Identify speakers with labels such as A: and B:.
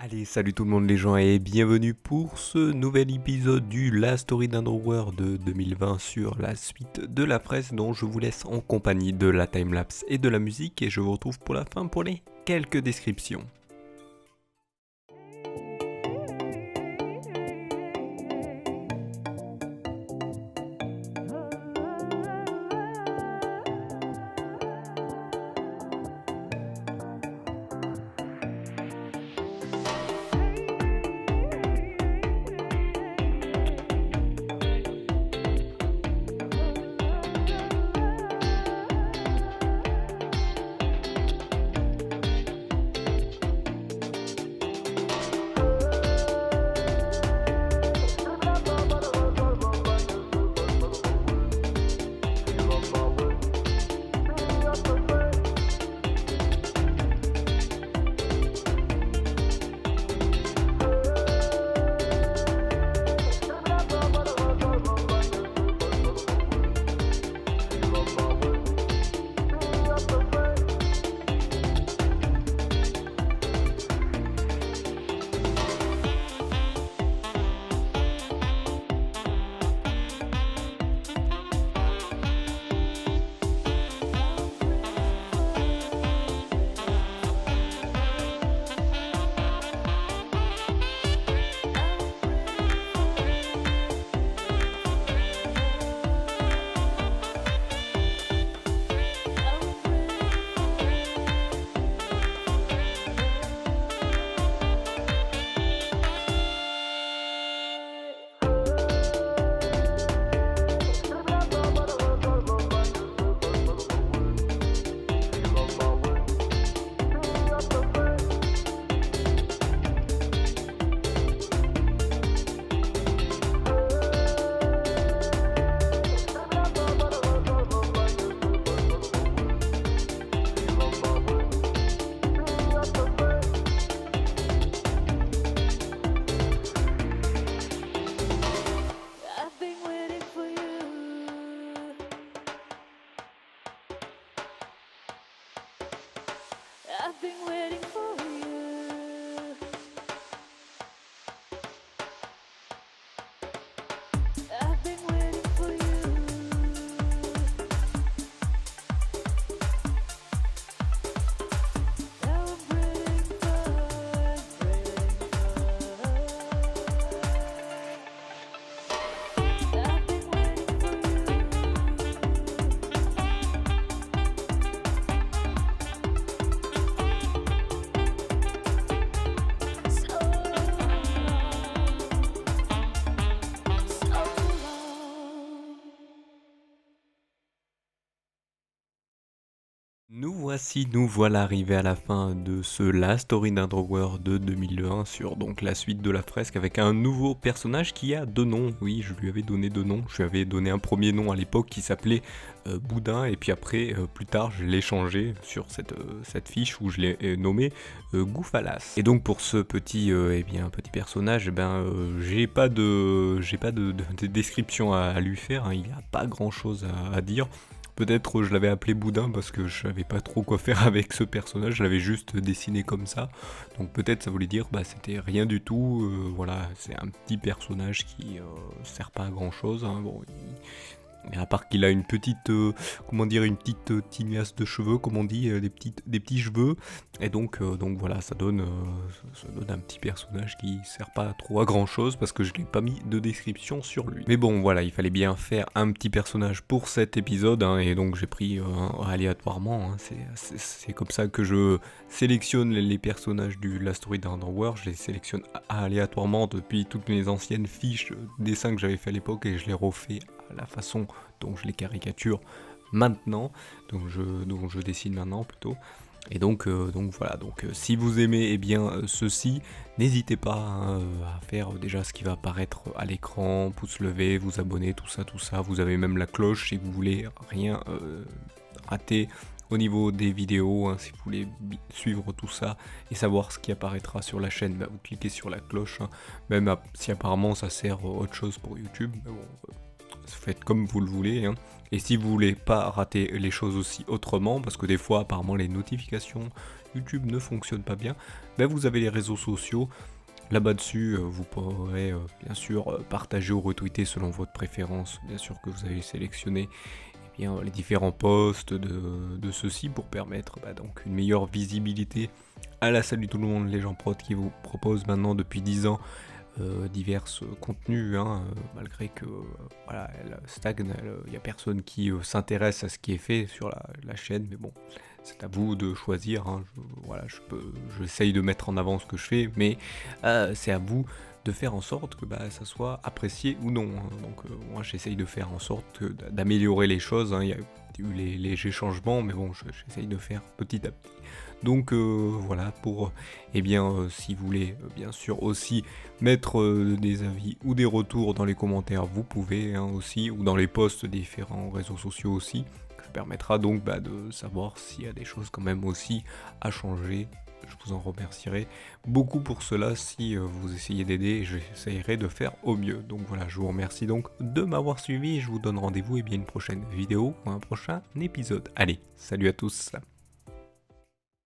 A: Allez, salut tout le monde les gens et bienvenue pour ce nouvel épisode du La Story d'Underworld de 2020 sur la suite de la presse dont je vous laisse en compagnie de la timelapse et de la musique et je vous retrouve pour la fin pour les quelques descriptions.
B: I've been waiting for you. I've been waiting for you. Now I'm waiting for, I've been waiting for
A: Nous voilà arrivés à la fin de ce La Story d'Underworld de 2001 sur donc la suite de la fresque avec un nouveau personnage qui a deux noms. Oui, je lui avais donné deux noms. Je lui avais donné un premier nom à l'époque qui s'appelait Boudin et puis après, plus tard, je l'ai changé sur cette fiche où je l'ai nommé Gouffalas. Et donc pour ce petit personnage, j'ai pas de description à lui faire. Hein. Il n'y a pas grand chose à dire. Peut-être je l'avais appelé Boudin parce que je savais pas trop quoi faire avec ce personnage, je l'avais juste dessiné comme ça. Donc peut-être ça voulait dire c'était rien du tout, voilà, c'est un petit personnage qui sert pas à grand chose. Hein. Bon, mais à part qu'il a une petite, une petite tignasse de cheveux, comme on dit, des petits cheveux. Et donc voilà, ça donne un petit personnage qui sert pas trop à grand chose parce que je l'ai pas mis de description sur lui. Mais bon, voilà, il fallait bien faire un petit personnage pour cet épisode, hein, et donc j'ai pris aléatoirement. Hein, c'est comme ça que je sélectionne les personnages du La Story d'Underworld. Je les sélectionne aléatoirement depuis toutes mes anciennes fiches dessins que j'avais fait à l'époque et je les refais à la façon dont je les caricature maintenant, donc je dessine maintenant plutôt. Et donc voilà, si vous aimez ceci, n'hésitez pas à faire déjà ce qui va apparaître à l'écran, pouce levé, vous abonner, tout ça, vous avez même la cloche si vous voulez rien rater au niveau des vidéos, hein, si vous voulez suivre tout ça et savoir ce qui apparaîtra sur la chaîne, vous cliquez sur la cloche, hein, même si apparemment ça sert autre chose pour YouTube, mais bon, faites comme vous le voulez, hein. Et si vous voulez pas rater les choses aussi autrement, parce que des fois apparemment les notifications YouTube ne fonctionnent pas bien, ben vous avez les réseaux sociaux. Là-bas dessus, vous pourrez bien sûr partager ou retweeter selon votre préférence, bien sûr que vous avez sélectionné bien, les différents posts de ceux-ci pour permettre donc une meilleure visibilité à la Salut tout le monde, les gens prod qui vous proposent maintenant depuis 10 ans divers contenus, hein, malgré que voilà, elle stagne, il n'y a personne qui s'intéresse à ce qui est fait sur la chaîne, mais bon, c'est à vous de choisir, hein. Voilà, j'essaye de mettre en avant ce que je fais, mais c'est à vous de faire en sorte que ça soit apprécié ou non, hein. Donc moi j'essaye de faire en sorte d'améliorer les choses, hein. Il y a eu les légers changements, mais bon, j'essaye de faire petit à petit. Donc voilà, pour, si vous voulez bien sûr aussi mettre des avis ou des retours dans les commentaires, vous pouvez, hein, aussi, ou dans les posts des différents réseaux sociaux aussi. Ça permettra donc de savoir s'il y a des choses quand même aussi à changer. Je vous en remercierai beaucoup pour cela si vous essayez d'aider, j'essayerai de faire au mieux. Donc voilà, je vous remercie donc de m'avoir suivi et je vous donne rendez-vous une prochaine vidéo ou un prochain épisode. Allez, salut à tous.